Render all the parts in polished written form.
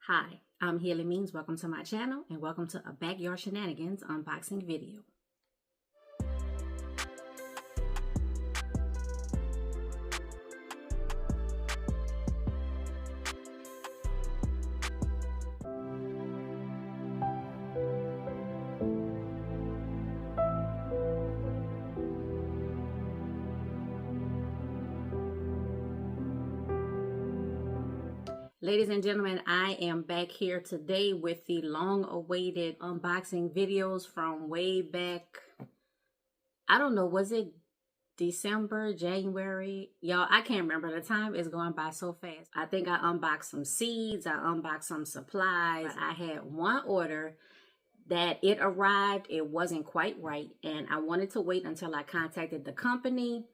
Hi, I'm Healy Means. Welcome to my channel and welcome to a Backyard Shenanigans unboxing video. Ladies and gentlemen, I am back here today with the long-awaited unboxing videos from way back. I don't know, was it December, January? Y'all, I can't remember. The time is going by so fast. I think I unboxed some seeds. I unboxed some supplies. I had one order that it arrived. It wasn't quite right, and I wanted to wait until I contacted the company,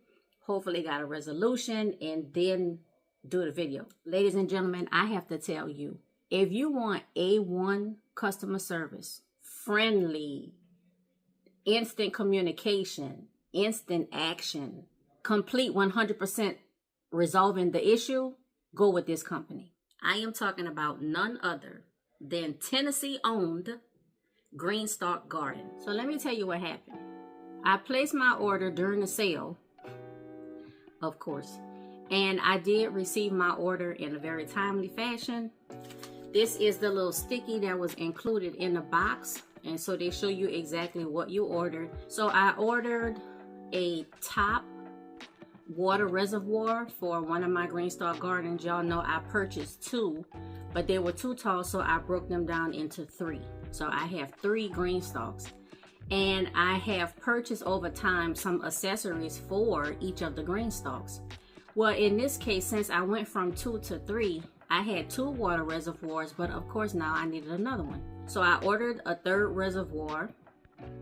hopefully got a resolution, and then do the video. Ladies and gentlemen, I have to tell you, if you want A1 customer service, friendly, instant communication, instant action, complete 100% resolving the issue, go with this company. I am talking about none other than Tennessee-owned Greenstalk Garden. So let me tell you what happened. I placed my order during the sale, of course, and I did receive my order in a very timely fashion. This is the little sticky that was included in the box, and so they show you exactly what you ordered. So I ordered a top water reservoir for one of my Greenstalk gardens. Y'all know I purchased two, but they were too tall, so I broke them down into three. So I have 3 Greenstalks. And I have purchased over time some accessories for each of the Greenstalks. Well, in this case, since I went from 2 to 3, I had 2 water reservoirs, but of course now I needed another one. So I ordered a 3rd reservoir.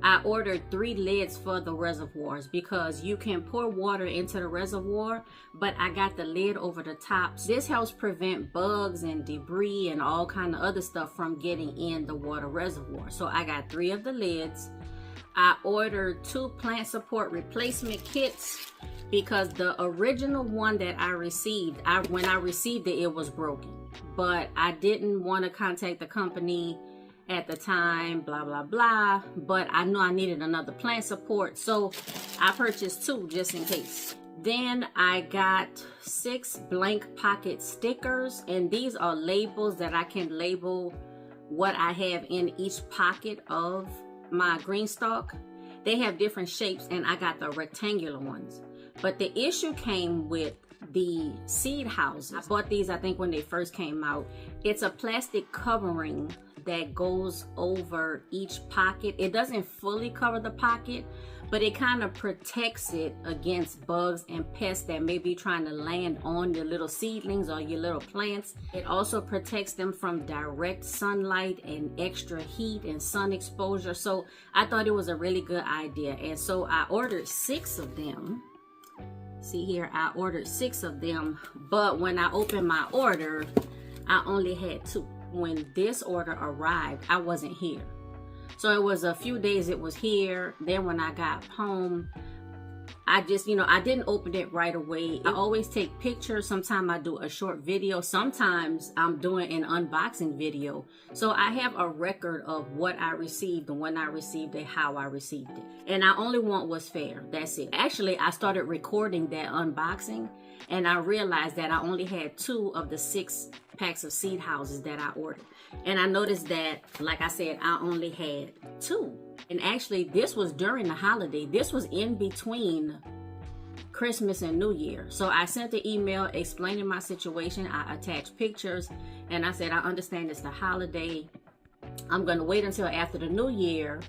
I ordered 3 lids for the reservoirs because you can pour water into the reservoir, but I got the lid over the top. This helps prevent bugs and debris and all kind of other stuff from getting in the water reservoir. So I got 3 of the lids. I ordered 2 plant support replacement kits because the original one that I received, when I received it, it was broken. But I didn't want to contact the company at the time, blah, blah, blah. But I knew I needed another plant support, so I purchased 2 just in case. Then I got 6 blank pocket stickers, and these are labels that I can label what I have in each pocket of my Greenstalk. They have different shapes, and I got the rectangular ones. But the issue came with the seed houses. I bought these, I think, when they first came out. It's a plastic covering that goes over each pocket. It doesn't fully cover the pocket, but it kind of protects it against bugs and pests that may be trying to land on your little seedlings or your little plants. It also protects them from direct sunlight and extra heat and sun exposure. So I thought it was a really good idea. And so I ordered 6 of them. See here, I ordered 6 of them, but when I opened my order, I only had 2. When this order arrived, I wasn't here. So it was a few days it was here. Then when I got home, I just, I didn't open it right away. I always take pictures. Sometimes I do a short video. Sometimes I'm doing an unboxing video. So I have a record of what I received and when I received it, how I received it. And I only want what's fair. That's it. Actually, I started recording that unboxing, and I realized that I only had 2 of the 6 packs of seed houses that I ordered. And I noticed that, like I said, I only had 2. And actually, this was during the holiday. This was in between Christmas and New Year. So I sent the email explaining my situation. I attached pictures, and I said, I understand it's the holiday. I'm going to wait until after the New Year,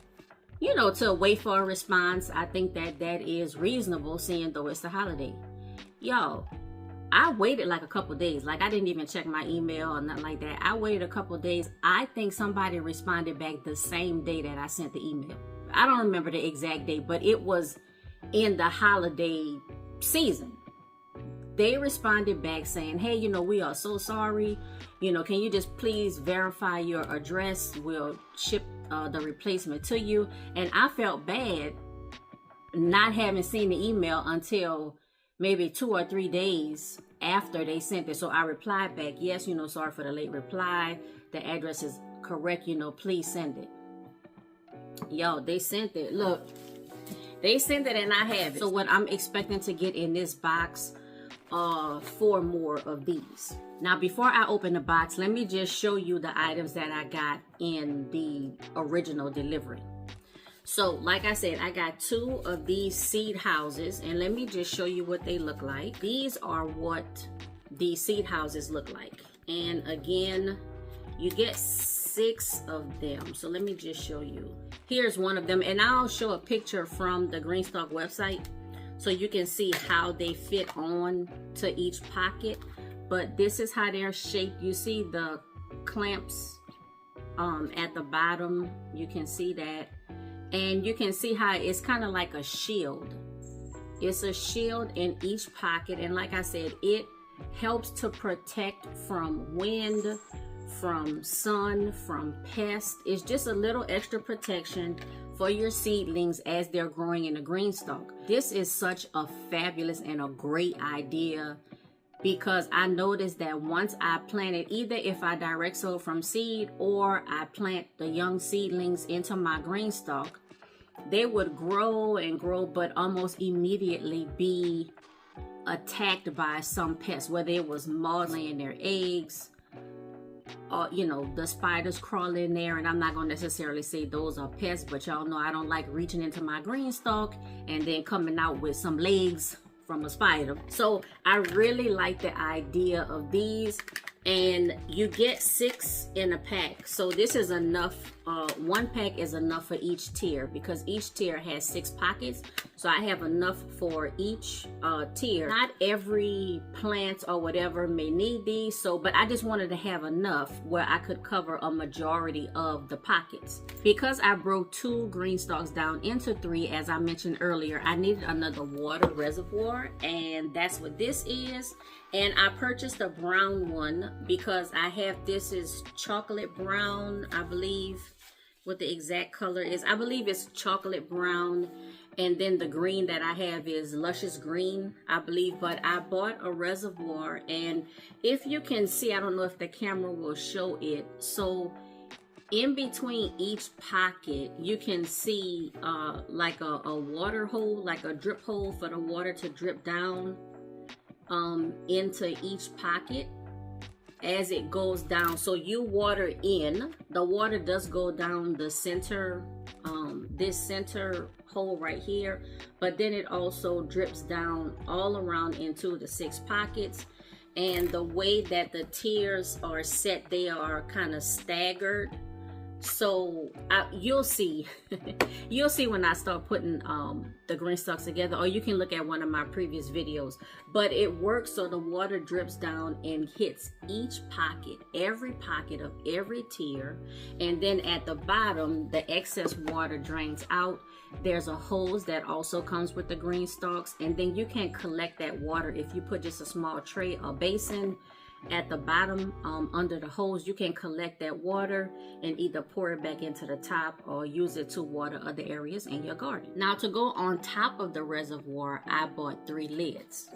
to wait for a response. I think that is reasonable, seeing though it's the holiday. Y'all, I waited like a couple days. Like, I didn't even check my email or nothing like that. I waited a couple days. I think somebody responded back the same day that I sent the email. I don't remember the exact date, but it was in the holiday season. They responded back saying, hey, we are so sorry. Can you just please verify your address? We'll ship the replacement to you. And I felt bad not having seen the email until maybe 2 or 3 days after they sent it. So I replied back, yes, sorry for the late reply. The address is correct, please send it. Yo, they sent it. Look, they sent it and I have it. So what I'm expecting to get in this box, 4 more of these. Now, before I open the box, let me just show you the items that I got in the original delivery. So, like I said, I got 2 of these seed houses, and let me just show you what they look like. These are what these seed houses look like. And again, you get 6 of them. So let me just show you. Here's one of them, and I'll show a picture from the Greenstalk website so you can see how they fit on to each pocket. But this is how they're shaped. You see the clamps at the bottom. You can see that. And you can see how it's kind of like a shield. It's a shield in each pocket. And like I said, it helps to protect from wind, from sun, from pests. It's just a little extra protection for your seedlings as they're growing in the Greenstalk. This is such a fabulous and a great idea, because I noticed that once I planted, either if I direct sow from seed or I plant the young seedlings into my Greenstalk, they would grow and grow, but almost immediately be attacked by some pests, whether it was moths laying their eggs, or the spiders crawl in there. And I'm not going to necessarily say those are pests, but y'all know I don't like reaching into my Greenstalk and then coming out with some legs from a spider. So I really like the idea of these, and you get 6 in a pack. So this is enough. 1 pack is enough for each tier, because each tier has 6 pockets. So I have enough for each tier. Not every plant or whatever may need these, but I just wanted to have enough where I could cover a majority of the pockets. Because I broke 2 Greenstalks down into 3, as I mentioned earlier, I needed another water reservoir, and that's what this is. And I purchased a brown one because I have, this is chocolate brown, I believe what the exact color is. I believe it's chocolate brown, and then the green that I have is luscious green, I believe. But I bought a reservoir, and if you can see, I don't know if the camera will show it, so in between each pocket you can see like a water hole, like a drip hole for the water to drip down into each pocket as it goes down. So you water in, the water does go down the center, this center hole right here, but then it also drips down all around into the 6 pockets. And the way that the tiers are set, they are kind of staggered. So you'll see you'll see when I start putting the Greenstalks together, or you can look at one of my previous videos. But it works so the water drips down and hits each pocket, every pocket of every tier, and then at the bottom the excess water drains out. There's a hose that also comes with the Greenstalks, and then you can collect that water if you put just a small tray or basin at the bottom under the hose. You can collect that water and either pour it back into the top or use it to water other areas in your garden. Now, to go on top of the reservoir, I bought 3 lids.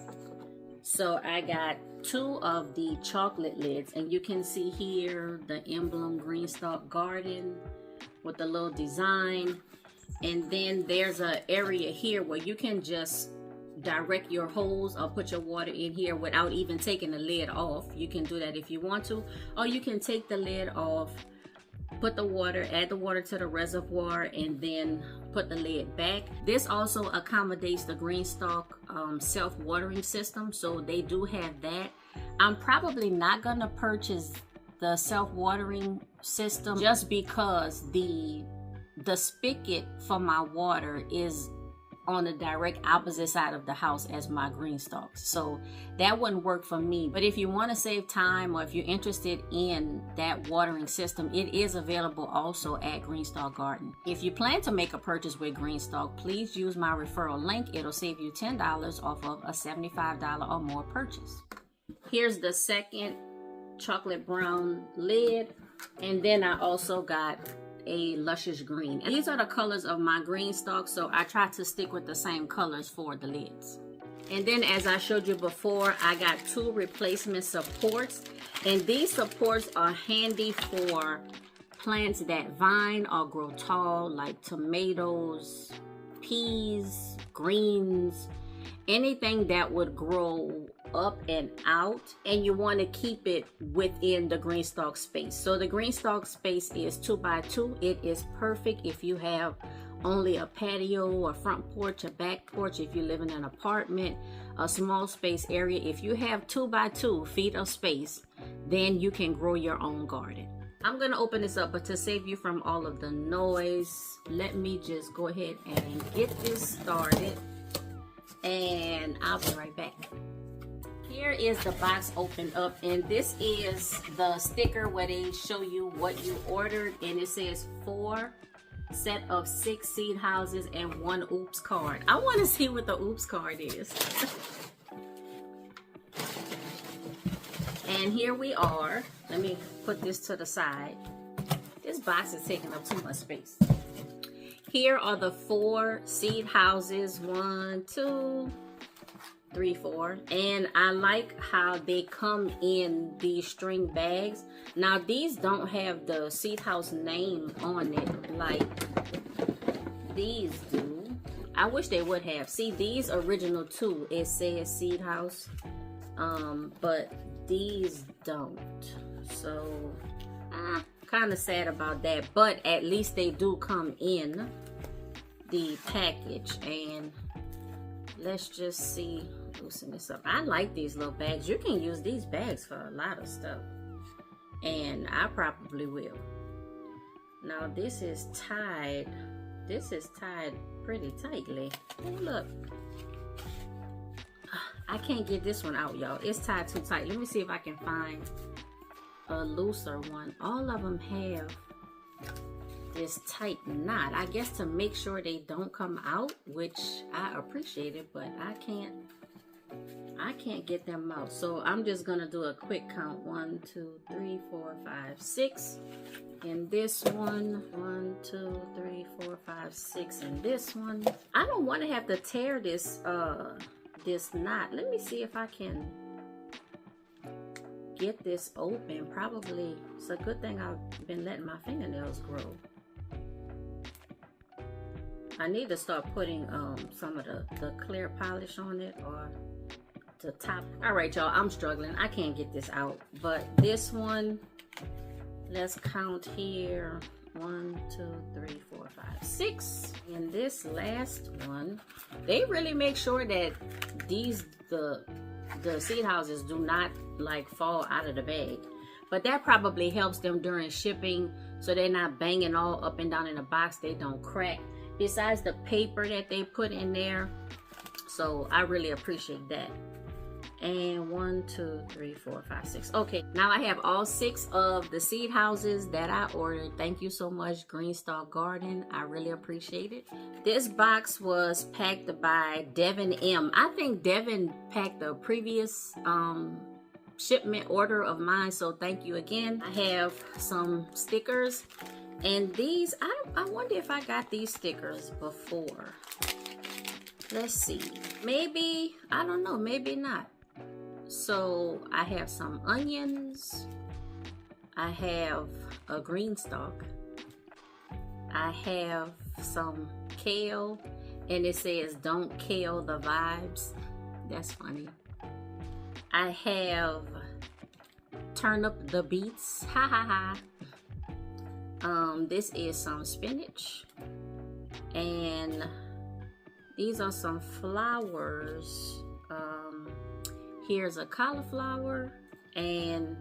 So I got 2 of the chocolate lids, and you can see here the emblem Greenstalk Garden with the little design. And then there's an area here where you can just direct your hose or put your water in here without even taking the lid off. You can do that if you want to, or you can take the lid off, put the water, add the water to the reservoir, and then put the lid back. This also accommodates the Greenstalk self-watering system, so they do have that. I'm probably not gonna purchase the self-watering system just because the spigot for my water is on the direct opposite side of the house as my Greenstalks, so that wouldn't work for me. But if you want to save time, or if you're interested in that watering system, it is available also at Greenstalk Garden. If you plan to make a purchase with Greenstalk, please use my referral link. It'll save you $10 off of a $75 or more purchase. Here's the second chocolate brown lid, and then I also got a luscious green. And these are the colors of my Greenstalk, so I try to stick with the same colors for the lids. And then as I showed you before, I got 2 replacement supports. And these supports are handy for plants that vine or grow tall, like tomatoes, peas, greens, anything that would grow up and out, and you want to keep it within the Greenstalk space. So the Greenstalk space is 2x2. It is perfect if you have only a patio, a front porch, a back porch, if you live in an apartment, a small space area. If you have 2x2 feet of space, then you can grow your own garden. I'm gonna open this up, but to save you from all of the noise, let me just go ahead and get this started, and I'll be right back. Here is the box opened up, and this is the sticker where they show you what you ordered, and it says 4 set of 6 seed houses and 1 oops card. I want to see what the oops card is. And here we are. Let me put this to the side. This box is taking up too much space. Here are the 4 seed houses. 1, 2, 3, 4. And I like how they come in these string bags. Now these don't have the seed house name on it like these do. I wish they would have. See, these original too, it says seed house, but these don't. So kind of sad about that, but at least they do come in the package. And let's just see, loosen this up. I like these little bags. You can use these bags for a lot of stuff, and I probably will. Now this is tied. This is tied pretty tightly. Hey, look. I can't get this one out, y'all. It's tied too tight. Let me see if I can find a looser one. All of them have this tight knot, I guess, to make sure they don't come out, which I appreciate it, but I can't get them out. So I'm just gonna do a quick count. 1, 2, 3, 4, 5, 6 in this one. 1, 2, 3, 4, 5, 6 in this one. I don't want to have to tear this this knot. Let me see if I can get this open. Probably it's a good thing I've been letting my fingernails grow. I need to start putting some of the clear polish on it, or the top. All right, y'all, I'm struggling. I can't get this out. But this one, let's count here. 1, 2, 3, 4, 5, 6. And this last one, they really make sure that the seed houses do not like fall out of the bag. But that probably helps them during shipping, so they're not banging all up and down in the box. They don't crack. Besides the paper that they put in there. So I really appreciate that. And 1, 2, 3, 4, 5, 6. Okay, now I have all 6 of the seed houses that I ordered. Thank you so much, Greenstalk Garden. I really appreciate it. This box was packed by Devin M. I think Devin packed the previous shipment order of mine, so thank you again. I have some stickers, and these, I wonder if I got these stickers before. Let's see. Maybe, I don't know, maybe not. So I have some onions, I have a green stalk, I have some kale, and it says don't kill the vibes. That's funny. I have turnip the beets, ha ha ha. This is some spinach, and these are some flowers. Here's a cauliflower and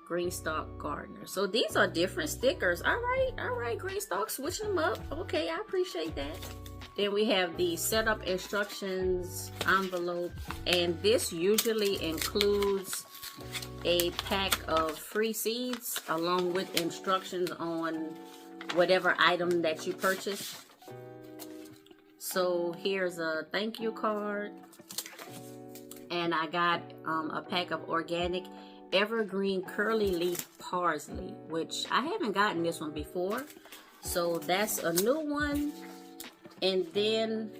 Greenstalk Gardener. So these are different stickers. All right, Greenstalk, switching them up. Okay, I appreciate that. Then we have the setup instructions envelope, and this usually includes a pack of free seeds along with instructions on whatever item that you purchase. So here's a thank you card. And I got a pack of organic evergreen curly leaf parsley, which I haven't gotten this one before. So that's a new one. And then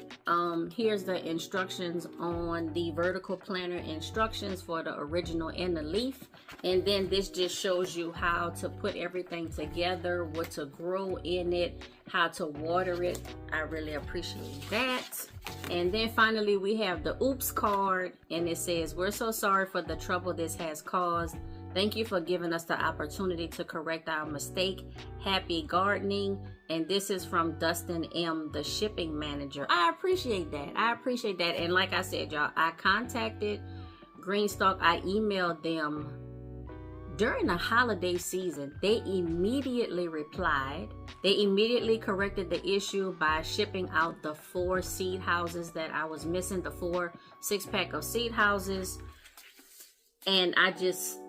Here's the instructions on the vertical planter instructions for the original and the leaf. And then this just shows you how to put everything together, what to grow in it, how to water it. I really appreciate that. And then finally we have the oops card, and it says, "We're so sorry for the trouble this has caused. Thank you for giving us the opportunity to correct our mistake. Happy gardening." And this is from Dustin M., the shipping manager. I appreciate that. I appreciate that. And like I said, y'all, I contacted Greenstalk. I emailed them during the holiday season. They immediately replied. They immediately corrected the issue by shipping out the 4 seed houses that I was missing, the 4 6-pack of seed houses. And I just...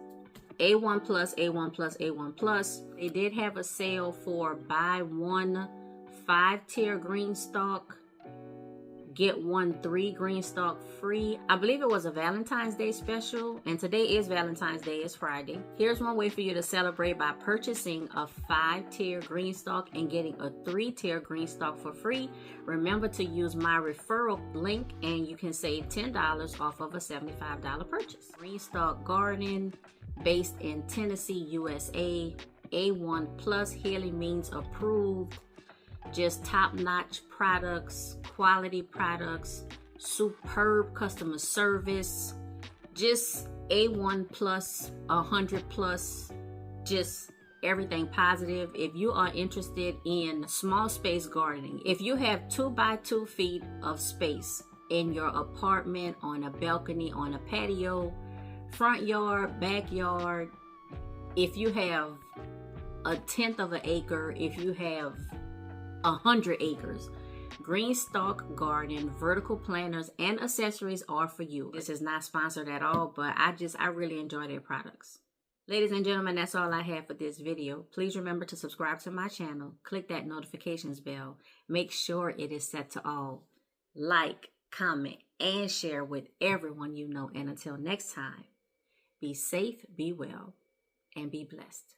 A1 plus, A1 plus, A1 plus. They did have a sale for buy 1 5-tier Greenstalk, get 1 3 Greenstalk free. I believe it was a Valentine's Day special, and today is Valentine's Day, it's Friday. Here's one way for you to celebrate by purchasing a 5-tier Greenstalk and getting a 3-tier Greenstalk for free. Remember to use my referral link and you can save $10 off of a $75 purchase. Greenstalk Garden, based in Tennessee, USA. A1 plus, Haley means approved. Just top-notch products, quality products, superb customer service, just A1 plus, 100 plus, just everything positive. If you are interested in small space gardening, if you have 2 by 2 feet of space in your apartment, on a balcony, on a patio, front yard, backyard, if you have 1/10 of an acre, if you have 100 acres, Greenstalk Garden vertical planters and accessories are for you. This is not sponsored at all, but I really enjoy their products. Ladies and gentlemen, that's all I have for this video. Please remember to subscribe to my channel. Click that notifications bell. Make sure it is set to all. Like, comment, and share with everyone you know. And until next time, be safe, be well, and be blessed.